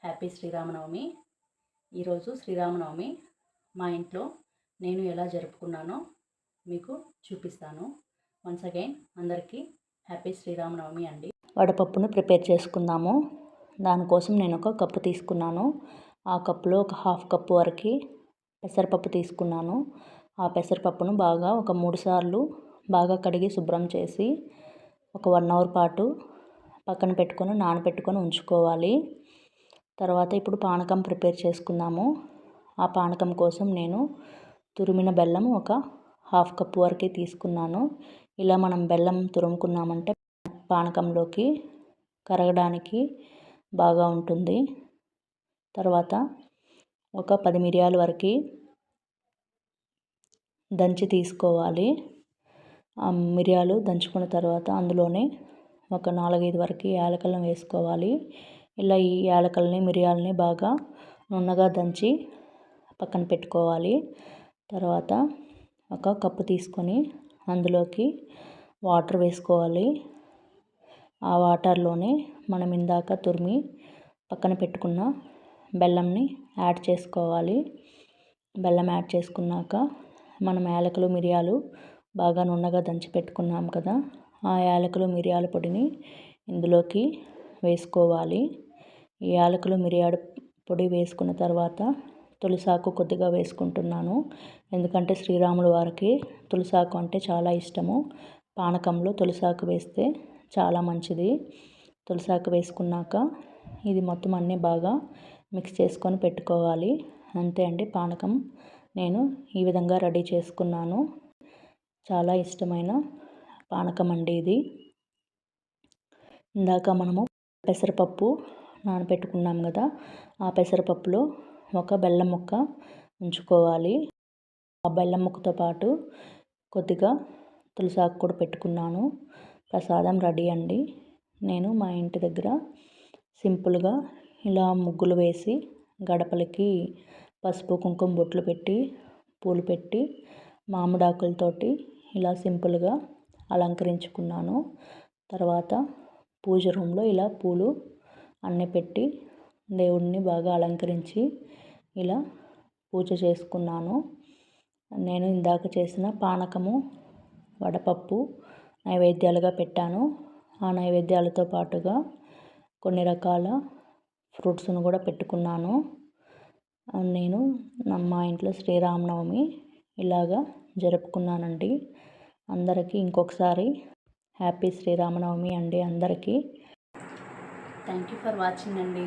Happy Sri Rama Navami. ఈరోజు శ్రీరామనవమి మా ఇంట్లో నేను ఎలా జరుపుకున్నానో మీకు చూపిస్తాను. వన్స్ అగైన్ అందరికీ హ్యాపీ శ్రీరామనవమి అండి. వడపప్పును ప్రిపేర్ చేసుకుందాము. దానికోసం నేను ఒక కప్పు తీసుకున్నాను. ఆ కప్పులో ఒక హాఫ్ కప్పు వరకు పెసరపప్పు తీసుకున్నాను. ఆ పెసరపప్పును బాగా ఒక 3 సార్లు బాగా కడిగి శుభ్రం చేసి ఒక 1 అవర్ పాటు పక్కన పెట్టుకొని నానబెట్టుకొని ఉంచుకోవాలి. తర్వాత ఇప్పుడు పానకం ప్రిపేర్ చేసుకుందాము. ఆ పానకం కోసం నేను తురిమిన బెల్లం ఒక హాఫ్ కప్పు వరకు తీసుకున్నాను. ఇలా మనం బెల్లం తురుముకున్నామంటే పానకంలోకి కరగడానికి బాగా ఉంటుంది. తర్వాత ఒక 10 మిరియాల వరకు దంచి తీసుకోవాలి. ఆ మిరియాలు దంచుకున్న తర్వాత అందులోనే ఒక 4-5 వరకు యాలకులను వేసుకోవాలి. ఇలా ఈ యాలకులని మిరియాలని బాగా నున్నగా దంచి పక్కన పెట్టుకోవాలి. తర్వాత ఒక కప్పు తీసుకొని అందులోకి వాటర్ వేసుకోవాలి. ఆ వాటర్లోనే మనం ఇందాక తురిమి పక్కన పెట్టుకున్న బెల్లంని యాడ్ చేసుకోవాలి. బెల్లం యాడ్ చేసుకున్నాక మనం యాలకులు మిరియాలు బాగా నున్నగా దంచి పెట్టుకున్నాం కదా, ఆ యాలకులు మిరియాల పొడిని ఇందులోకి వేసుకోవాలి. ఈ యాలకులు మిరియాల పొడి వేసుకున్న తర్వాత తులసాకు కొద్దిగా వేసుకుంటున్నాను. ఎందుకంటే శ్రీరాముల వారికి తులసాకు అంటే చాలా ఇష్టము. పానకంలో తులసాకు వేస్తే చాలా మంచిది. తులసాకు వేసుకున్నాక ఇది మొత్తం అన్నీ బాగా మిక్స్ చేసుకొని పెట్టుకోవాలి. అంతే అండి, పానకం నేను ఈ విధంగా రెడీ చేసుకున్నాను. చాలా ఇష్టమైన పానకం అండి ఇది. ఇందాక మనము పెసరపప్పు నానబెట్టుకున్నాం కదా, ఆ పెసరపప్పులో ఒక బెల్లం ముక్క ఉంచుకోవాలి. ఆ బెల్లం ముక్కతో పాటు కొద్దిగా తులసాకు కూడా పెట్టుకున్నాను. ప్రసాదం రెడీ అండి. నేను మా ఇంటి దగ్గర సింపుల్గా ఇలా ముగ్గులు వేసి గడపలకి పసుపు కుంకుమ బొట్లు పెట్టి పూలు పెట్టి మామిడాకులతోటి ఇలా సింపుల్గా అలంకరించుకున్నాను. తర్వాత పూజ రూమ్లో ఇలా పూలు అన్నీ పెట్టి దేవుడిని బాగా అలంకరించి ఇలా పూజ చేసుకున్నాను. నేను ఇందాక చేసిన పానకము వడపప్పు నైవేద్యాలుగా పెట్టాను. ఆ నైవేద్యాలతో పాటుగా కొన్ని రకాల ఫ్రూట్స్ను కూడా పెట్టుకున్నాను. నేను మా ఇంట్లో శ్రీరామనవమి ఇలాగా జరుపుకున్నానండి. అందరికీ ఇంకొకసారి హ్యాపీ శ్రీరామనవమి అండి అందరికీ. థ్యాంక్ యూ ఫర్ వాచింగ్ అండి.